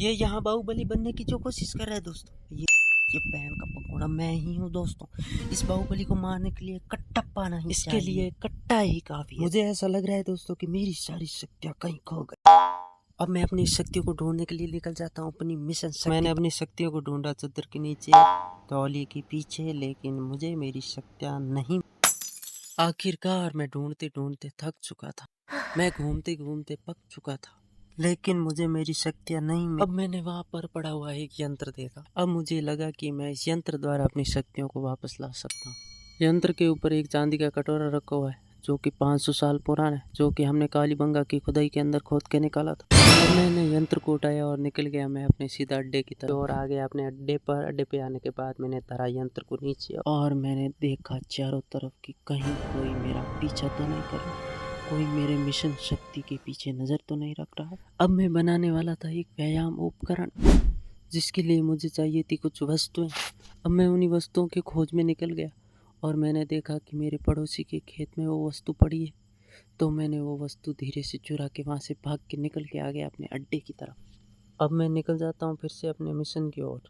ये यहाँ बाहुबली बनने की जो कोशिश कर रहा है दोस्तों, ये पैन का पकौड़ा मैं ही हूँ दोस्तों। इस बाहुबली को मारने के लिए कट्टप्पा नहीं, इसके लिए कट्टा ही काफी है। मुझे ऐसा लग रहा है दोस्तों कि मेरी सारी शक्तियाँ कहीं खो गई। अब मैं अपनी शक्तियों को ढूंढने के लिए निकल जाता हूँ अपनी मिशन। मैंने अपनी शक्तियों को ढूंढा चद्दर के नीचे, तौलिए के पीछे, लेकिन मुझे मेरी शक्तियाँ नहीं। आखिरकार मैं ढूंढते ढूंढते थक चुका था, मैं घूमते घूमते पक चुका था, लेकिन मुझे मेरी शक्तियाँ नहीं मिली। अब मैंने वहाँ पर पड़ा हुआ एक यंत्र देखा। अब मुझे लगा कि मैं इस यंत्र द्वारा अपनी शक्तियों को वापस ला सकता हूँ। यंत्र के ऊपर एक चांदी का कटोरा रखा हुआ है जो कि 500 साल पुराना है, जो कि हमने कालीबंगा की खुदाई के अंदर खोद के निकाला था। और मैंने यंत्र को उठाया और निकल गया मैं अपने सीधा अड्डे की तरफ और आ गया अपने अड्डे पर। अड्डे पे आने के बाद मैंने धरा यंत्र को नीचे और मैंने देखा चारों तरफ कि कहीं कोई मेरा पीछा तो नहीं कर रहा, कोई मेरे मिशन शक्ति के पीछे नज़र तो नहीं रख रहा। अब मैं बनाने वाला था एक व्यायाम उपकरण, जिसके लिए मुझे चाहिए थी कुछ वस्तुएं। अब मैं उन्हीं वस्तुओं की खोज में निकल गया और मैंने देखा कि मेरे पड़ोसी के खेत में वो वस्तु पड़ी है। तो मैंने वो वस्तु धीरे से चुरा के वहाँ से भाग के निकल के आ गया अपने अड्डे की तरफ। अब मैं निकल जाता हूँ फिर से अपने मिशन की ओर।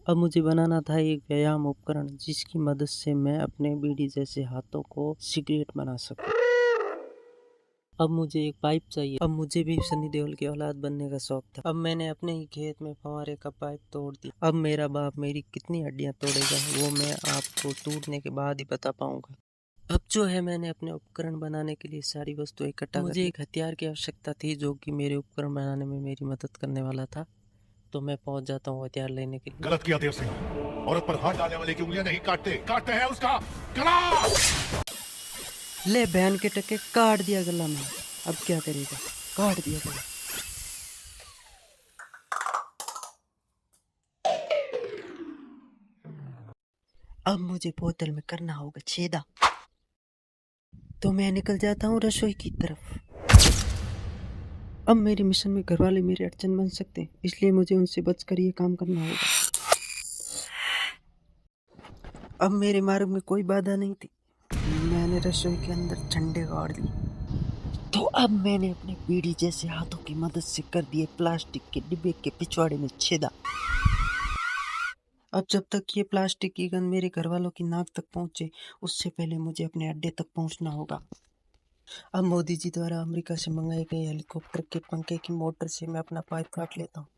अब मुझे बनाना था एक व्यायाम उपकरण जिसकी मदद से मैं अपने बीड़ी जैसे हाथों को सिगरेट बना सकूं। अब मुझे एक पाइप चाहिए। अब मुझे भी सनी देओल की औलाद बनने का शौक था। अब मैंने अपने ही खेत में फव्वारे का पाइप तोड़ दिया। अब मेरा बाप मेरी कितनी हड्डियां तोड़ेगा वो मैं आपको टूटने के बाद ही बता पाऊंगा। अब जो है मैंने अपने उपकरण बनाने के लिए सारी वस्तुएं इकट्ठा कर मुझे एक हथियार की आवश्यकता थी जो कि मेरे उपकरण बनाने में मेरी मदद करने वाला था। तो मैं पहुंच जाता हूँ हथियार लेने के लिए। गलत किया देव सिंह, औरत पर हाथ डालने वाले की उंगलियां नहीं काटते, काटते हैं उसका गला। ले बहन के टके काट दिया गला में। अब क्या करेगा, काट दिया गला। अब मुझे बोतल में करना होगा छेदा। तो मैं निकल जाता हूँ रसोई की तरफ। अब मेरे मिशन में घर वाले मेरे अड़चन बन सकते हैं, इसलिए मुझे उनसे बचकर ये काम करना होगा। अब मेरे मार्ग में कोई बाधा नहीं थी। मैंने रसोई के अंदर झंडे गाड़ लिए। तो अब मैंने अपने बीड़ी जैसे हाथों की मदद से कर दिए प्लास्टिक के डिब्बे के पिछवाड़े में छेदा। अब जब तक ये प्लास्टिक की गंध मेरे घर वालों की नाक तक पहुंचे, उससे पहले मुझे अपने अड्डे तक पहुंचना होगा। अब मोदी जी द्वारा अमेरिका से मंगाए गए हेलीकॉप्टर के पंखे की मोटर से मैं अपना पाइप काट लेता हूँ।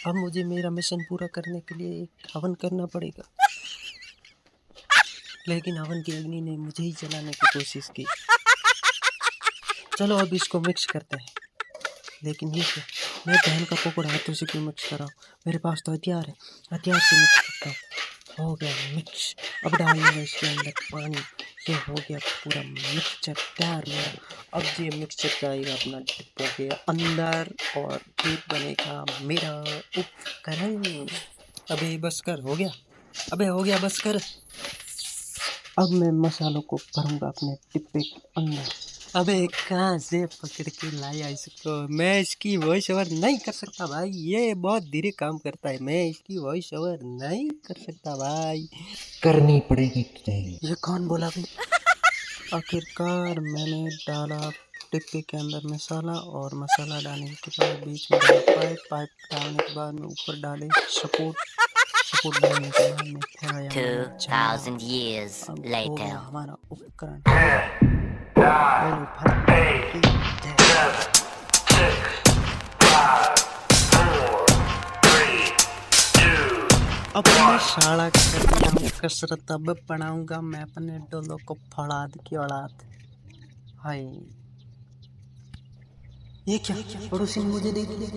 अब मुझे मेरा मिशन पूरा करने के लिए एक हवन करना पड़ेगा, लेकिन हवन की अग्नि ने मुझे ही जलाने की कोशिश की। चलो अब इसको मिक्स करते हैं। लेकिन ये क्या, मैं बहन का पकौड़ा हाथों से क्यों मिक्स कर रहा हूँ? मेरे पास तो हथियार है, हथियार से मिक्स करता हूँ। हो गया मिक्स। अब डालूंगा इसके अंदर पानी। ये हो गया पूरा मिक्सचर तैयार मेरा। अब ये मिक्सचर जाएगा अपना डिब्बों के अंदर और फिर बनेगा मेरा उपकरण। अबे बस कर, हो गया। अबे हो गया, बस कर। अब मैं मसालों को भरूंगा अपने डिब्बे के अंदर। अबे कहाँ से पकड़ के लाया इसको? मैं इसकी वॉइस ओवर नहीं कर सकता भाई, ये बहुत धीरे काम करता है। मैं इसकी वॉइस ओवर नहीं कर सकता भाई, करनी पड़ेगी तुझे। ये कौन बोला भाई? आखिरकार मैंने डाला डिब्बे के अंदर मसाला और मसाला डालने के बाद बीच में डाला पाइप डालने के बाद में ऊपर डाले सपोर्ट डालने के बाद में फैलाया 2000 years later. हमारा उपकरण। अब मैं शाला करता हूँ कसरत, अब बनाऊंगा मैं अपने डोलों को फौलाद की औलाद। हाय ये क्या, पड़ोसी ने मुझे देख लिया।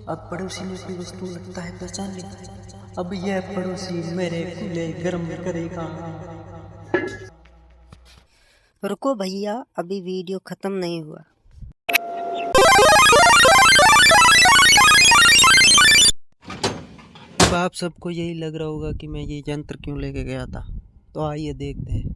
अब पड़ोसी ने कोई वस्तु लगता है पहचान लिया। अब यह पड़ोसी मेरे खुले गर्म करेगा। रुको भैया, अभी वीडियो खत्म नहीं हुआ। अब आप सबको यही लग रहा होगा कि मैं ये यंत्र क्यों लेके गया था, तो आइए देखते हैं।